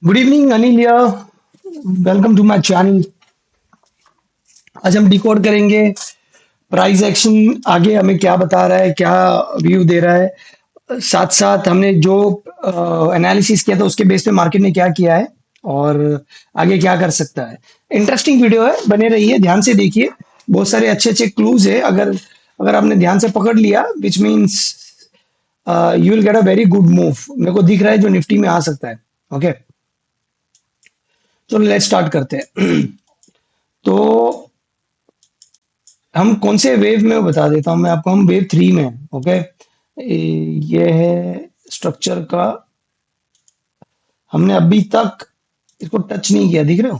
Good evening Anil welcome to my channel. आज हम decode करेंगे प्राइस एक्शन आगे हमें क्या बता रहा है, क्या व्यू दे रहा है। साथ साथ हमने जो एनालिसिस किया था उसके बेस पे मार्केट ने क्या किया है और आगे क्या कर सकता है। इंटरेस्टिंग वीडियो है, बने रहिए, ध्यान से देखिए। बहुत सारे अच्छे अच्छे क्लूज है। अगर अगर आपने ध्यान से पकड़ लिया which means you will get a very good move. मेरे को दिख रहा है जो निफ्टी में आ सकता है। ओके, तो लेट्स स्टार्ट करते हैं। तो हम कौन से वेव में, वो बता देता हूँ मैं आपको। हम वेव थ्री में हैं, ओके। ये है स्ट्रक्चर का। हमने अभी तक इसको टच नहीं किया, दिख रहे हो।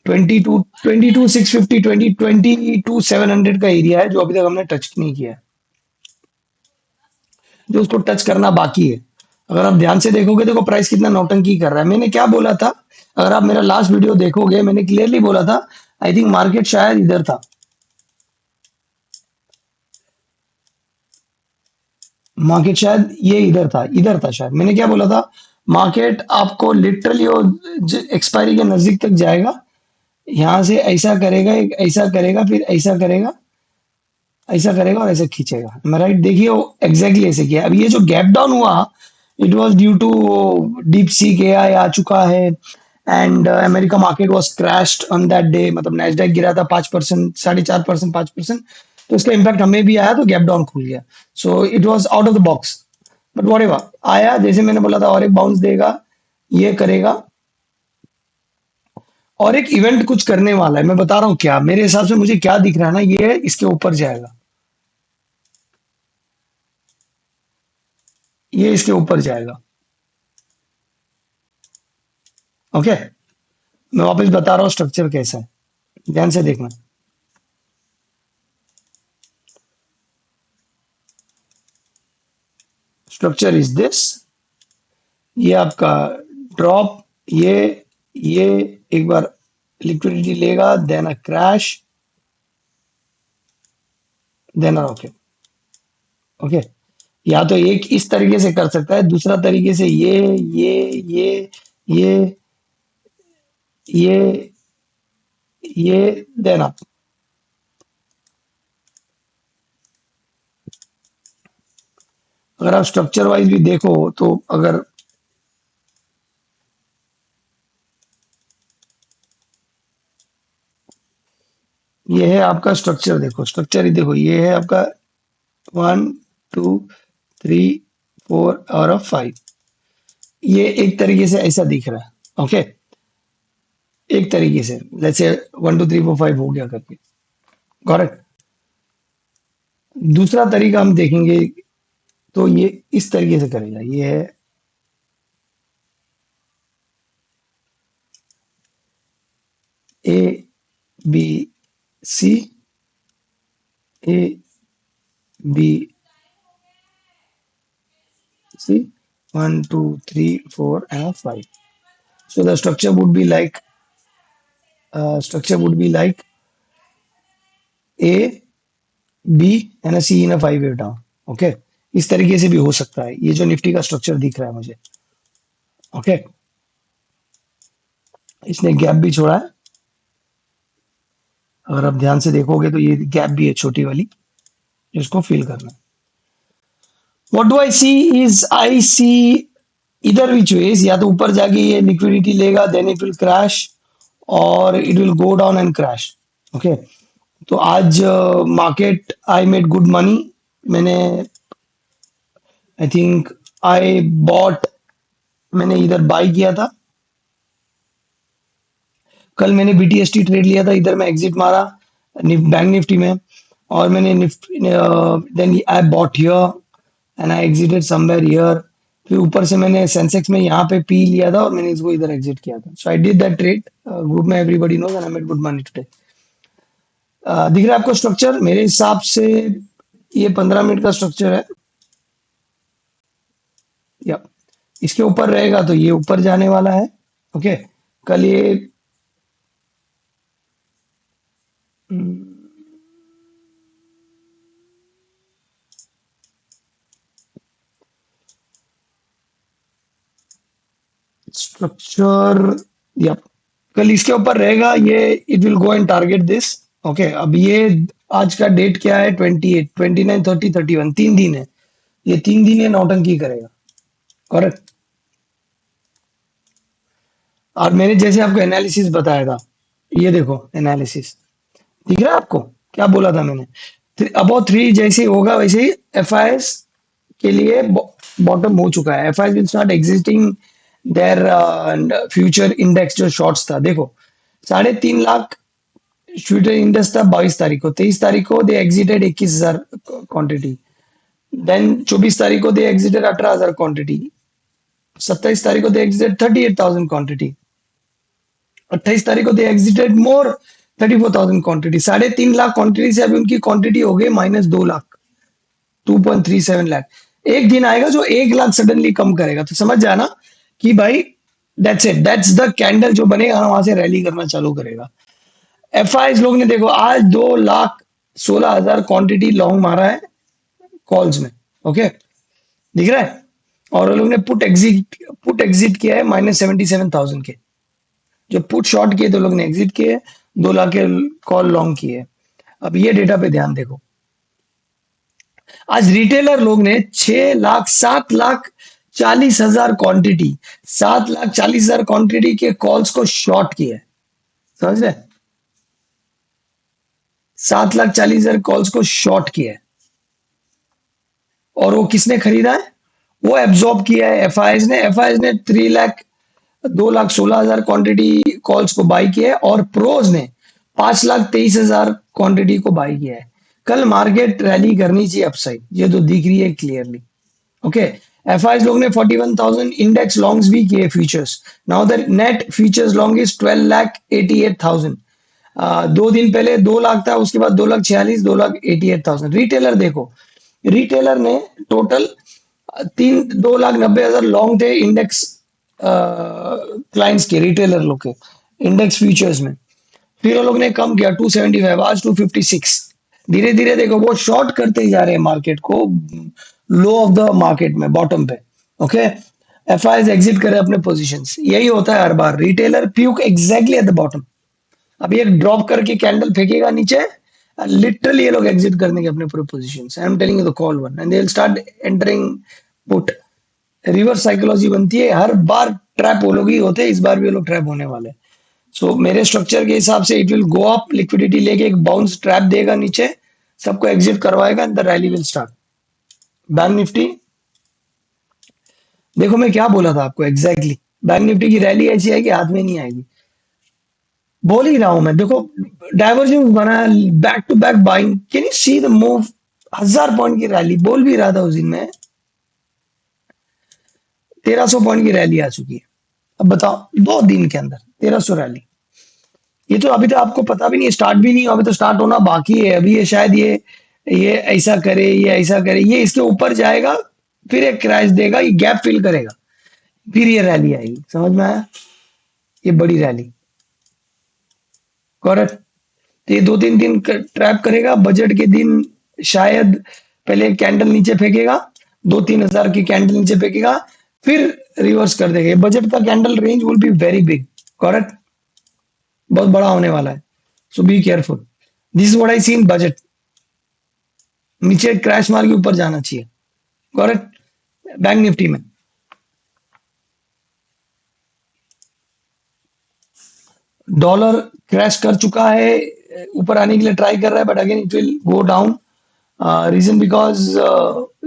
22 650 22 700 का एरिया है जो अभी तक हमने टच नहीं किया है, जो उसको टच करना बाकी है। अगर आप ध्यान से देखोगे, देखो प्राइस कितना नौटंकी कर रहा है। मैंने क्या बोला था, अगर आप मेरा लास्ट वीडियो देखोगे, मैंने क्लियरली बोला था आई थिंक मार्केट शायद इधर था। मार्केट शायद ये इधर था शायद। मैंने क्या बोला था, मार्केट आपको लिटरली एक्सपायरी के नजदीक तक जाएगा, यहां से ऐसा करेगा, एक ऐसा करेगा, फिर ऐसा करेगा और ऐसा खींचेगा। मैं राइट, देखिए वो एग्जैक्टली ऐसे किया। अब ये जो गैप डाउन हुआ, it was due to DeepSeek AI आ चुका है and America market was crashed on that day. मतलब नैस्डैक गिरा था 5%, 4.5%, 5%। तो इसका इम्पैक्ट हमें भी आया, तो गैप डाउन खुल गया। So it was out of the box, but whatever आया, जैसे मैंने बोला था, और एक बाउंस देगा, ये करेगा, और एक इवेंट कुछ करने वाला है। मैं बता रहा हूँ क्या, मेरे हिसाब से मुझे क्या दिख रहा है ना, ये इसके ऊपर जाएगा, ये इसके ऊपर जाएगा। ओके, मैं वापस बता रहा हूँ स्ट्रक्चर कैसा है, ध्यान से देखना। स्ट्रक्चर इज दिस, ये आपका ड्रॉप, ये ये एक बार लिक्विडिटी लेगा, then a crash, then a okay. Okay, या तो एक इस तरीके से कर सकता है, दूसरा तरीके से ये ये ये देन अप। अगर आप स्ट्रक्चर वाइज भी देखो, तो अगर ये है आपका स्ट्रक्चर, देखो स्ट्रक्चर ही देखो, ये है आपका 1 2 3 4 और 5। ये एक तरीके से ऐसा दिख रहा है। ओके, एक तरीके से जैसे 1 2 3 4 5 हो गया करके, करेक्ट। दूसरा तरीका हम देखेंगे, तो ये इस तरीके से करेगा। ये है A B C, A B C, 1 2 3 4 and 5. So the structure would be like A, B and a C in a five wave down. Okay, इस तरीके से भी हो सकता है, ये जो निफ्टी का स्ट्रक्चर दिख रहा है मुझे। ओके, इसने गैप भी छोड़ा है। अगर आप ध्यान से देखोगे तो ये गैप भी है छोटी वाली, जिसको फिल करना है। What do I see is, I see इधर विच वेज, या तो ऊपर जाके ये लिक्विडिटी लेगा, देन इट विल क्रैश, और it will go down and crash. Okay, तो आज market I made good money. मैंने आई थिंक आई बॉट, मैंने इधर बाई किया था। कल मैंने बीटीएसटी ट्रेड लिया था, इधर मैं एग्जिट मारा बैंक निफ्टी में। और मैंने Nifty, then I bought here and I exited somewhere here. फिर ऊपर से मैंने सेंसेक्स में यहाँ पे पी लिया था और मैंने इसको इधर एग्जिट किया था। So I did that trade, group में everybody knows, and I made good money today. दिख रहा है आपको स्ट्रक्चर? मेरे हिसाब से ये 15 मिनट का स्ट्रक्चर है। या इसके ऊपर रहेगा तो ये ऊपर जाने वाला है। ओके, कल ये स्ट्रक्चर, या कल इसके ऊपर रहेगा ये, it will go and target this. Okay, अब ये आज का डेट क्या है? 28, 29, 30, 31, 3 दिन है। ये 3 दिन ये नौटंकी करेगा। करेक्ट। और मैंने जैसे आपको एनालिसिस बताया था, ये देखो एनालिसिस, दिख रहा है आपको? क्या बोला था मैंने? अबाउट 3 जैसे होगा वैसे ही एफ के लिए बॉटम हो चुका है। F I will start existing their future index जो शॉर्ट्स था, देखो 3.5 लाख फ्यूचर इंडेक्स था 22 तारीख को। 23 तारीख को दे एग्जिटेड 21,000 क्वांटिटी। देन 24 तारीख को दे एग्जिटेड 18,000 क्वांटिटी। 27 तारीख को दे एग्जिटेड 38,000 क्वांटिटी। 28 तारीख को दे एग्जिटेड मोर 34,000 क्वांटिटी। 3.5 लाख क्वांटिटी से अभी उनकी क्वांटिटी हो गई -2 लाख, 2.37 लाख। एक दिन आएगा जो 1 लाख सडनली कम करेगा, तो समझ जाना कि भाई that's it, that's the candle जो बनेगा वहां से रैली करना चालू करेगा। एफ आई लोग ने देखो आज 2,16,000 क्वांटिटी लॉन्ग मारा है कॉल्स में। ओके, दिख रहा है? और वो लोग ने पुट एग्जिट किया है -77,000 के। जो पुट शॉर्ट किए तो लोग ने एग्जिट किए, 2 लाख के कॉल लॉन्ग किए। अब ये डेटा पे ध्यान देखो, आज रिटेलर लोग ने 6 लाख 7,40,000 क्वांटिटी, 7,40,000 क्वांटिटी के कॉल्स को शॉर्ट किया है। समझ रहे? 7,40,000 कॉल्स को शॉर्ट किया है। और वो किसने खरीदा है? वो एब्जॉर्ब किया है एफ आई ने 2,16,000 क्वांटिटी कॉल्स को बाई किया है, और प्रोज ने 5,23,000 क्वांटिटी को बाई किया है। कल मार्केट रैली करनी चाहिए अपसाइड, ये तो दिख रही है क्लियरली। ओके, एफ आई लोग ने 41,000 इंडेक्स लॉन्ग्स भी किए futures. Now the net futures long is 12,88,000। 2 दिन पहले 2 लाख था, उसके बाद 2,46,000, 2,88,000। रिटेलर देखो, रिटेलर ने टोटल 2,90,000 लॉन्ग थे इंडेक्स क्लाइंट्स के, रिटेलर लोग के इंडेक्स फ्यूचर्स में। फिर वो लोग ने कम किया 275, आज 256। धीरे धीरे देखो वो शॉर्ट करते जा रहे हैं मार्केट को, लो ऑफ द मार्केट में, बॉटम पे। ओके, एफ आई एग्जिट करे अपने पोजिशन। यही होता है हर बार, retailer puke exactly at the bottom. अब ये ड्रॉप करके कैंडल फेंकेगा नीचे, लिटरली ये लोग एग्जिट कर देंगे अपने पूरे position. I am telling you the call one, and they will start entering put. Reverse psychology बनती है, हर बार ट्रैप वो लोग ही होते हैं, इस बार भी वो लोग ट्रैप होने वाले। सो मेरे स्ट्रक्चर के हिसाब से it will go up, liquidity लेके एक बाउंस ट्रैप देगा नीचे, सबको एग्जिट करवाएगा and the rally will start. Bank Nifty, देखो मैं क्या बोला था आपको एग्जैक्टली, बैंक निफ्टी की रैली ऐसी आएगी, हाथ में नहीं आएगी। बोल ही रहा हूं मैं, देखो डाइवर्जेंस बना है, back to back buying, can you see the move? 1,000 point की रैली, बोल भी रहा था उस दिन में, 1,300 पॉइंट की रैली आ चुकी है। अब बताओ 2 दिन के अंदर 1,300 रैली। ये तो अभी तो आपको पता भी नहीं, स्टार्ट भी नहीं हुआ, अभी तो स्टार्ट होना बाकी है। अभी ये शायद ये ऐसा करे, ये ऐसा करे, ये इसके ऊपर जाएगा, फिर एक क्रैश देगा, ये गैप फिल करेगा, फिर ये रैली आएगी। समझ में आया? ये बड़ी रैली। करेक्ट। तो ये 2-3 दिन ट्रैप करेगा, बजट के दिन शायद पहले कैंडल नीचे फेंकेगा, 2-3 हजार की कैंडल नीचे फेंकेगा, फिर रिवर्स कर देगा। ये बजट का candle range will be very big. Correct, बहुत बड़ा होने वाला है। So be careful, this is what I see in budget. नीचे क्रैश मार के ऊपर जाना चाहिए। करेक्ट। बैंक निफ्टी में डॉलर क्रैश कर चुका है, ऊपर आने के लिए ट्राई कर रहा है, but again it will go down. Reason because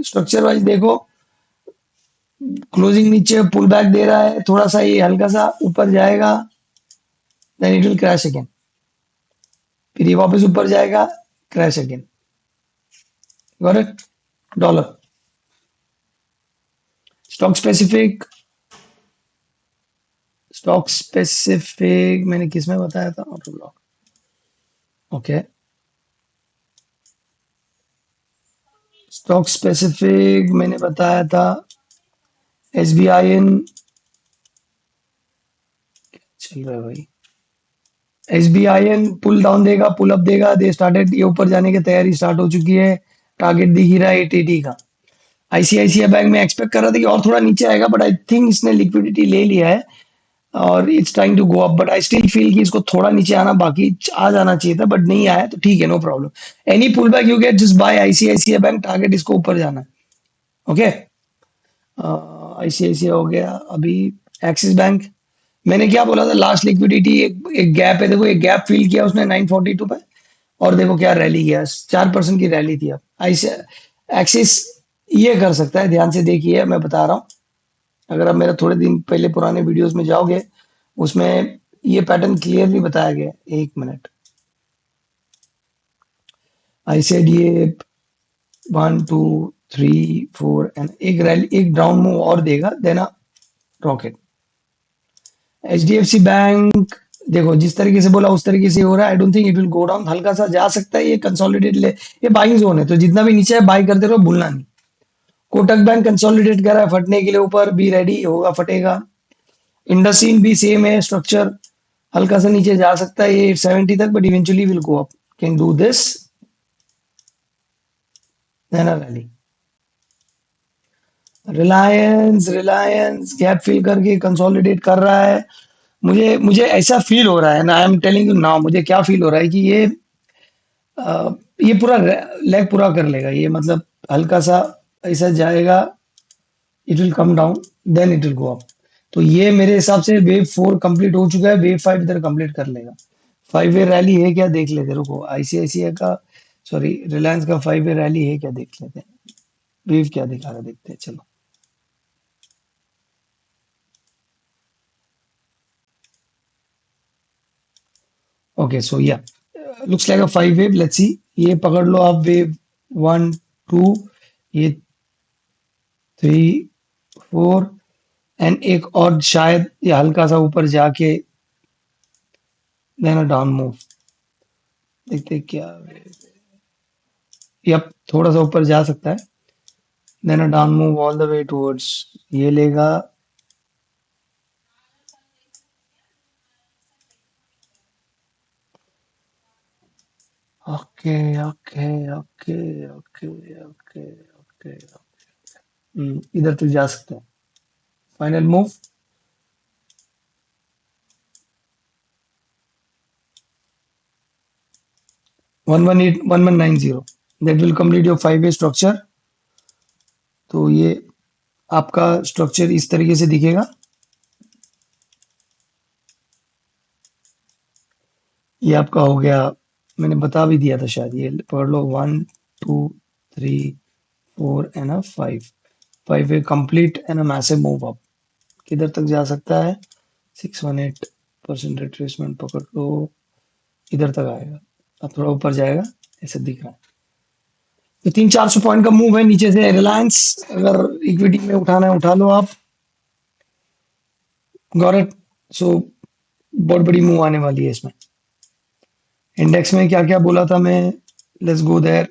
structure wise देखो, क्लोजिंग नीचे पुल बैक दे रहा है, थोड़ा सा ये हल्का सा ऊपर जाएगा, then it will crash again, फिर ये वापस ऊपर जाएगा, crash again. Correct. Dollar stock specific, stock specific मैंने किस में बताया था? Auto block. Okay, stock specific मैंने बताया था एस बी आई एन। चल रहा है भाई, S B I N pull down देगा, पुल अप देगा, दे स्टार्टेड, ये ऊपर जाने की तैयारी स्टार्ट हो चुकी है। टारगेट दिख ही रहा है 880 का। आईसीआईसीआई बैंक में एक्सपेक्ट कर रहा था कि और थोड़ा नीचे आएगा, बट आई थिंक इसने लिक्विडिटी ले लिया है और it's trying to go up, but I still feel कि इसको थोड़ा नीचे आना बाकी आ जाना चाहिए था, बट नहीं आया तो ठीक है, no problem. Any pull back you get just buy ICICI bank, target इसको ऊपर जाना है। ओके, आईसीआईसीआई हो गया अभी। एक्सिस बैंक, मैंने क्या बोला था, लास्ट लिक्विडिटी एक गैप है, देखो एक गैप फिल किया उसने 942 पे, और देखो क्या रैली गया, 4% की रैली थी। अब ऐसे एक्सिस ये कर सकता है, ध्यान से देखिए मैं बता रहा हूँ। अगर आप मेरा थोड़े दिन पहले पुराने वीडियोस में जाओगे, उसमें ये पैटर्न क्लियरली बताया गया है। एक मिनट, आई सेड ये 1 2 3 4 एंड एक रैली, एक डाउन मूव और देगा, देना रॉकेट। एचडीएफसी बैंक, देखो जिस तरीके से बोला उस तरीके से हो रहा है। I don't think it will go down, हल्का सा जा सकता है, ये कंसोलिडेट ले, ये बाइंग जोन है, तो जितना भी नीचे है बाई करते रहो, भूलना नहीं। कोटक बैंक कंसोलिडेट कर रहा है फटने के लिए ऊपर, बी रेडी होगा, फटेगा। इंडसइंड भी सेम है स्ट्रक्चर, हल्का सा नीचे जा सकता है ये 70 तक, but eventually will go up, can do this, नैना rally. Reliance, Reliance gap fill करके कंसोलिडेट कर रहा है। मुझे मुझे ऐसा फील हो रहा है ना, I am telling you now, मुझे क्या फील हो रहा है कि ये पूरा लेग पूरा कर लेगा ये, मतलब हल्का सा ऐसा जाएगा, it will come down, then it will go up. तो ये मेरे हिसाब से वेव 4 कंप्लीट हो चुका है, वेव 5 इधर कंप्लीट कर लेगा। 5 वे रैली है क्या देख लेते, रुको, आईसीआईसीआई का, सॉरी रिलायंस का 5 वे रैली है क्या देख लेते हैं। वेव क्या दिखा रहा है देखते हैं, चलो। ओके सो या, looks like a 5 wave, let's see. ये पकड़ लो आप, वेव 1 2, ये 3 4, एंड एक और शायद ये हल्का सा ऊपर जाके देन अ डाउन मूव, देखते हैं क्या। यप, थोड़ा सा ऊपर जा सकता है, then a down move all the way towards, ये लेगा। Okay okay okay okay okay okay, इधर तक जा सकते हैं। Final move, 118 1190, that will complete your 5 wave structure. तो ये आपका स्ट्रक्चर इस तरीके से दिखेगा। ये आपका हो गया, मैंने बता भी दिया था शायद, ये पढ़ लो, 1 2 3 4 and a 5, 5 way complete and a massive move up. किधर तक जा सकता है, 618% रिट्रेसमेंट पकड़ लो, इधर तक आएगा। अब थोड़ा ऊपर जाएगा, ऐसे दिख रहा है। तो 300 400 पॉइंट का मूव है नीचे से रिलायंस, अगर इक्विटी में उठाना है उठा लो आप। गॉट, सो बहुत बड़ी मूव आने वाली है इसमें। इंडेक्स में क्या क्या बोला था मैं, लेट्स गो देयर।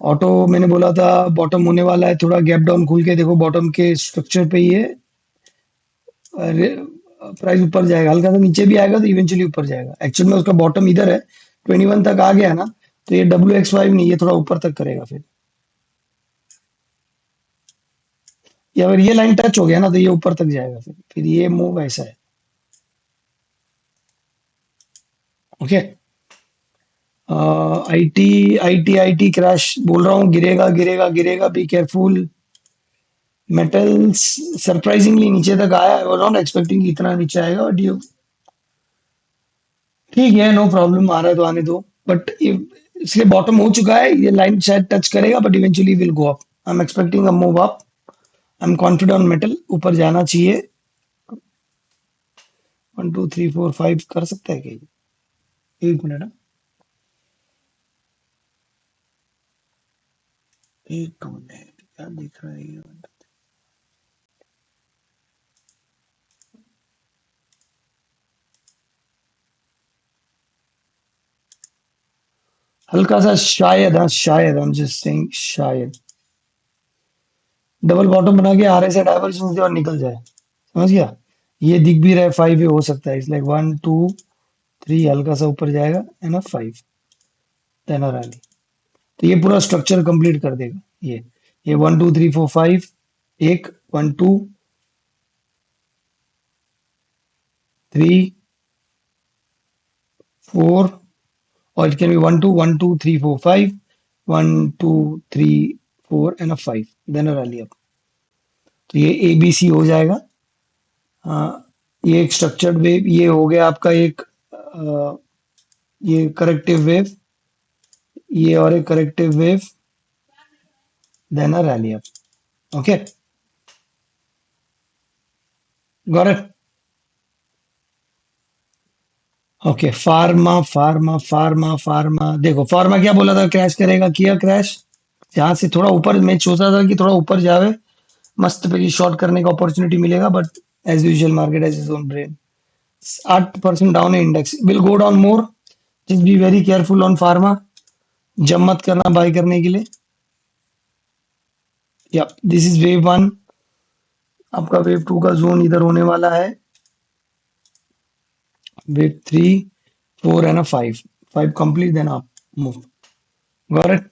ऑटो मैंने बोला था बॉटम होने वाला है, थोड़ा गैप डाउन खुल के देखो, बॉटम के स्ट्रक्चर पे ये प्राइस ऊपर जाएगा, हल्का सा नीचे भी आएगा तो इवेंचुअली ऊपर जाएगा। एक्चुअल में उसका बॉटम इधर है, 21 तक आ गया ना, तो ये WX5 नहीं, ये थोड़ा ऊपर तक करेगा फिर। ये अगर ये लाइन टच हो गया ना, तो ये ऊपर तक जाएगा फिर ये मूव ऐसा है। Okay, IT IT IT crash बोल रहा हूँ, गिरेगा गिरेगा गिरेगा, बी केयरफुल। मेटल्स सरप्राइजिंगली नीचे तक आया, आई वाज नॉट एक्सपेक्टिंग कि इतना नीचे आएगा, बट ये ठीक है, नो प्रॉब्लम, आ रहा है तो आने दो। बट इसलिए बॉटम हो चुका है, ये लाइन शायद टच करेगा, but eventually will go up. I am expecting a move up, I am confident metal ऊपर जाना चाहिए। 1 2 3 4 5 कर सकता है क्या एक मिनट, एक मिनट, क्या दिख रहा है ये। हल्का सा शायद, हाँ शायद, आई एम जस्ट सेइंग शायद डबल बॉटम बना के आर से डाइवर्जेंस दे और निकल जाए, समझ गया। ये दिख भी रहा है, 5 वे हो सकता है, इसलिए 1 2 3 हल्का सा ऊपर जाएगा एंड 5, देन रैली। तो ये पूरा स्ट्रक्चर कंप्लीट कर देगा ये 1 2 3 4 5, एक 1 2 3 4, or it can be 1 2 1 2 3 4 5, 1 2 3 4 and a 5, then a rally up. तो ये ए बी सी हो जाएगा। ये एक स्ट्रक्चर्ड वेव, ये हो गया आपका एक ये करेक्टिव वेव, ये और एक corrective wave, then a rally up. Okay, got it. Okay, pharma pharma pharma pharma, देखो फार्मा क्या बोला था, क्रैश करेगा, किया क्रैश। यहाँ से थोड़ा ऊपर मैं सोचा था कि थोड़ा ऊपर जावे, मस्त पे शॉर्ट करने का अपॉर्चुनिटी मिलेगा, but as usual market has its own brain. 8% down है index, will go down more. Just be very careful on pharma, जब मत करना बाय करने के लिए। या दिस इज वेव वन, आपका वेव टू का जोन इधर होने वाला है, wave three, four and 5, 5 complete then आप move. Got it,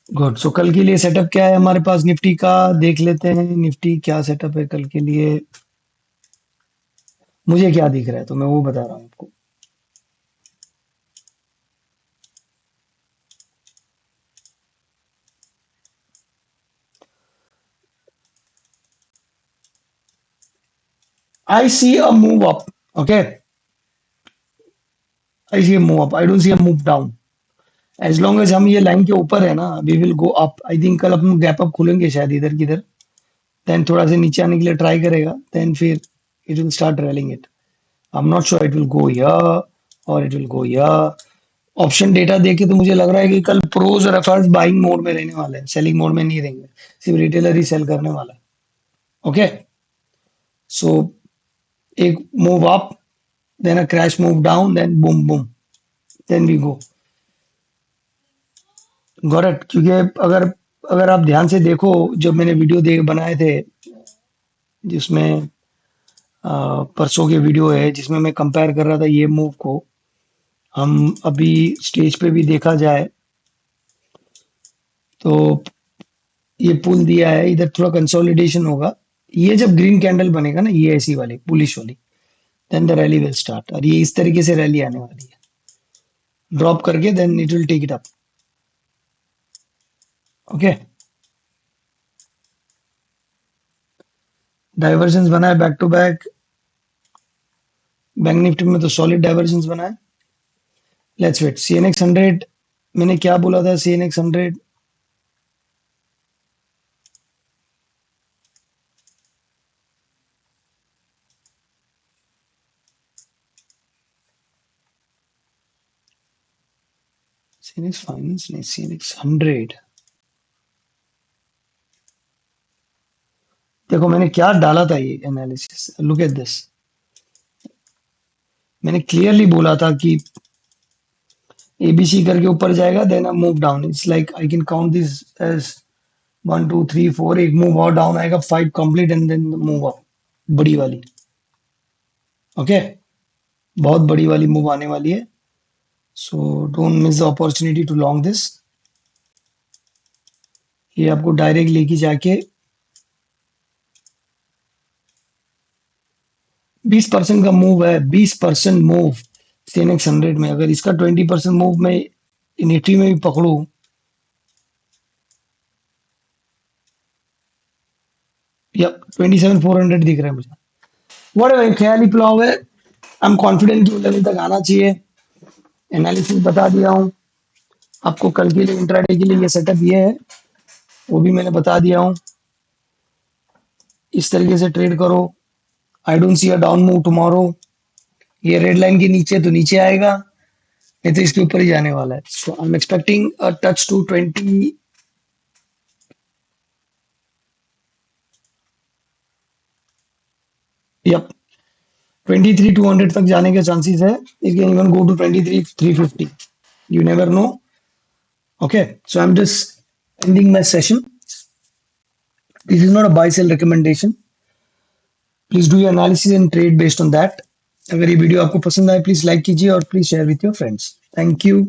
good. So कल के लिए सेटअप क्या है हमारे पास निफ्टी का, देख लेते हैं निफ्टी क्या सेटअप है कल के लिए। मुझे क्या दिख रहा है तो मैं वो बता रहा हूँ आपको। I see a move up. Okay, I see a move up. I don't see a move down. As long as हम ये लाइन के ऊपर है ना, we will go up. I think कल अपन गैप अप खुलेंगे शायद इधर किधर, देन थोड़ा सा नीचे आने के लिए ट्राई करेगा, देन फिर it will start rallying it. I'm not sure it will go here or it will go here. Option data देखे तो मुझे लग रहा है कि कल प्रोज और एफर्ट्स बाइंग मोड में रहने वाले हैं, सेलिंग मोड में नहीं रहेंगे, सिर्फ रिटेलर ही सेल करने वाला है। ओके, सो एक move up, then a crash move down, then boom boom, then we go. Got it. क्योंकि अगर अगर आप ध्यान से देखो, जब मैंने वीडियो देख बनाए थे, जिसमें परसों के वीडियो है जिसमें मैं कंपेयर कर रहा था ये मूव को, हम अभी स्टेज पे भी देखा जाए तो ये पुल दिया है, इधर थोड़ा कंसोलिडेशन होगा। ये जब ग्रीन कैंडल बनेगा ना, ये ऐसी वाली बुलिश वाली, then the rally will start, और ये इस तरीके से रैली आने वाली है, ड्रॉप करके then it will take it up. Okay, divergence बना है back to back, bank Nifty में तो सॉलिड डाइवर्जेंस बना है। लेट्स वेट, सीएनएक्स 100, मैंने क्या बोला था, सीएनएक्स 100, सीएनएक्स फाइनेंस नहीं, सीएनएक्स 100। देखो मैंने क्या डाला था ये एनालिसिस, लुक एट दिस। मैंने क्लियरली बोला था कि एबीसी करके ऊपर जाएगा, then a move down. It's like I can count this as 1 2 3 4, एक मूव और डाउन आएगा, 5 complete and then move up, बड़ी वाली। ओके, बहुत बड़ी वाली मूव आने वाली है, so don't miss the opportunity to long this. ये आपको डायरेक्ट लेके जाके 20% का मूव है, 20% मूव सीएनएक्स 100 में। अगर इसका 20% मूव में निफ्टी में भी पकड़ू, या 27,400 दिख रहा है मुझे, वट ख्याली पुलाव है। आई एम कॉन्फिडेंट कि वो लेवल तक आना चाहिए। एनालिसिस बता दिया हूँ आपको, कल के लिए इंट्राडे के लिए ये सेटअप ये है, वो भी मैंने बता दिया हूँ। इस तरीके से ट्रेड करो। I don't see a down move tomorrow. ये रेड लाइन के नीचे तो नीचे आएगा, नहीं तो इसके ऊपर ही जाने वाला है। So I am expecting a touch to 20। Yup, 23,200 तक जाने के चांसेस है। It can even go to 23,350, you never know. Okay, so I'm just ending my session. This is not a buy sell recommendation. Please do your analysis and trade based on that. अगर ये video आपको पसंद आए please like कीजिए और please share with your friends. Thank you.